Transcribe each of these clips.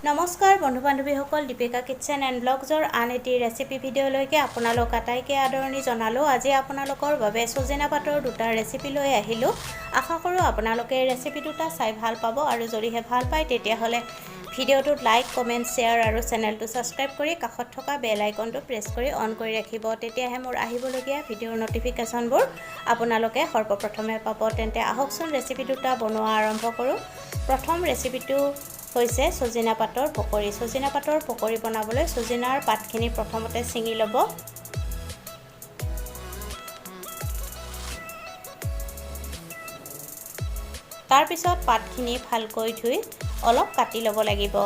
নমস্কাৰ বন্ধু বান্ধৱীসকল, Deepika kitchen and ব্লগছৰ আন এটি ৰেচিপি ভিডিঅ'লৈকে আপোনালোক আটাইকে আদৰণি জনালোঁ। আজি আপোনালোকৰ বাবে সজিনা পাতৰ দুটা ৰেচিপি লৈ আহিলোঁ। আশা কৰোঁ আপোনালোকে ৰেচিপি দুটা চাই ভাল পাব আৰু যদিহে ভাল পায় তেতিয়াহ'লে ভিডিঅ'টোত লাইক, কমেণ্ট, শ্বেয়াৰ আৰু চেনেলটো ছাবস্ক্ৰাইব কৰি কাষত থকা বেল আইকনটো প্ৰেছ কৰি অন কৰি ৰাখিব। তেতিয়াহে মোৰ আহিবলগীয়া ভিডিঅ'ৰ নটিফিকেশ্যনবোৰ আপোনালোকে সৰ্বপ্ৰথমে পাব। তেন্তে আহকচোন ৰেচিপি দুটা বনোৱা আৰম্ভ কৰোঁ। প্ৰথম ৰেচিপিটো হৈছে সজিনা পাতৰ পকৰি। সজিনা পাতৰ পকৰি বনাবলৈ সজিনাৰ পাতখিনি প্ৰথমতে ছিঙি ল'ব। তাৰপিছত পাতখিনি ভালকৈ ধুই অলপ কাটি ল'ব লাগিব।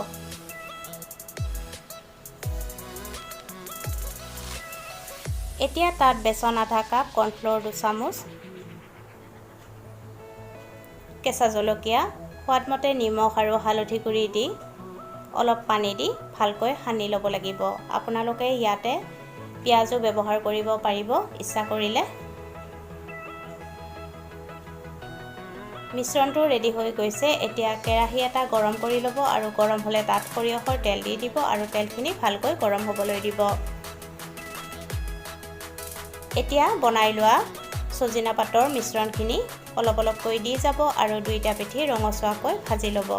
এতিয়া তাত বেচন আধা কাপ, কৰ্ণফ্ল'ৰ 2 চামুচ, কেঁচা জলকীয়া, সোৱাদমতে নিমখ আৰু হালধি গুড়ি দি অলপ পানী দি ভালকৈ সানি ল'ব লাগিব। আপোনালোকে ইয়াতে পিঁয়াজো ব্যৱহাৰ কৰিব পাৰিব ইচ্ছা কৰিলে। মিশ্ৰণটো ৰেডি হৈ গৈছে। এতিয়া কেৰাহী এটা গৰম কৰি ল'ব আৰু গৰম হ'লে তাত সৰিয়হৰ তেল দি দিব আৰু তেলখিনি ভালকৈ গৰম হ'বলৈ দিব। এতিয়া বনাই লোৱা সজিনা পাতৰ মিশ্ৰণখিনি অলপ অলপকৈ দি যাব আৰু দুইটা পিঠি ৰঙচুৱাকৈ ভাজি ল'ব।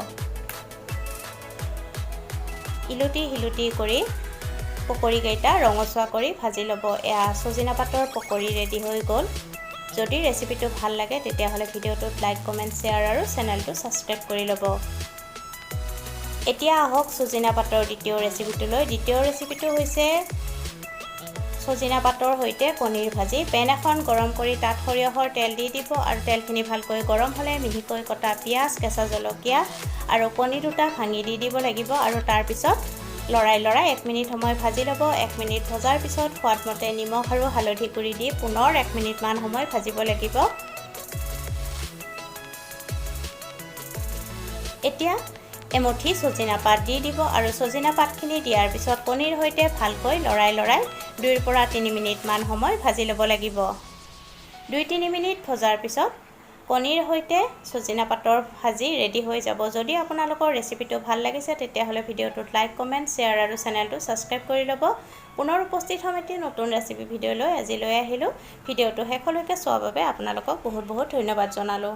ইলুটি সিলুটি কৰি পকৰিকেইটা ৰঙচুৱা কৰি ভাজি ল'ব। এয়া সজিনা পাতৰ পকৰি ৰেডি হৈ গ'ল। যদি ৰেচিপিটো ভাল লাগে তেতিয়াহ'লে ভিডিঅ'টোত লাইক, কমেণ্ট, শ্বেয়াৰ আৰু চেনেলটো ছাবস্ক্ৰাইব কৰি ল'ব। এতিয়া আহক সজিনা পাতৰ দ্বিতীয় ৰেচিপিটোলৈ। দ্বিতীয় ৰেচিপিটো হৈছে সজিনা পাতৰ সৈতে পনীৰ ভাজি। পেন এখন গৰম কৰি তাত সৰিয়হৰ তেল দি দিব আৰু তেলখিনি ভালকৈ গৰম হ'লে মিহিকৈ কটা পিঁয়াজ, কেঁচা জলকীয়া আৰু কণী দুটা ভাঙি দি দিব লাগিব আৰু তাৰপিছত লৰাই 1 মিনিট সময় ভাজি ল'ব। 1 মিনিট ভজাৰ পিছত সোৱাদমতে নিমখ আৰু হালধি গুড়ি দি পুনৰ 1 মিনিটমান সময় ভাজিব লাগিব। এতিয়া এমুঠি সজিনা পাত দি দিব আৰু সজিনা পাতখিনি দিয়াৰ পিছত কণীৰ সৈতে ভালকৈ লৰাই 2 পৰা 3 মিনিটমান সময় ভাজি ল'ব লাগিব। 2-3 মিনিট ভজাৰ পিছত কণীৰ সৈতে সজিনা পাতৰ ভাজি ৰেডি হৈ যাব। যদি আপোনালোকৰ ৰেচিপিটো ভাল লাগিছে তেতিয়াহ'লে ভিডিঅ'টোত লাইক, কমেণ্ট, শ্বেয়াৰ আৰু চেনেলটো ছাবস্ক্ৰাইব কৰি ল'ব। পুনৰ উপস্থিত হ'ম এটি নতুন ৰেচিপি ভিডিঅ'লৈ। আজিলৈ আহিলোঁ। ভিডিঅ'টো শেষলৈকে চোৱাৰ বাবে আপোনালোকক বহুত ধন্যবাদ জনালোঁ।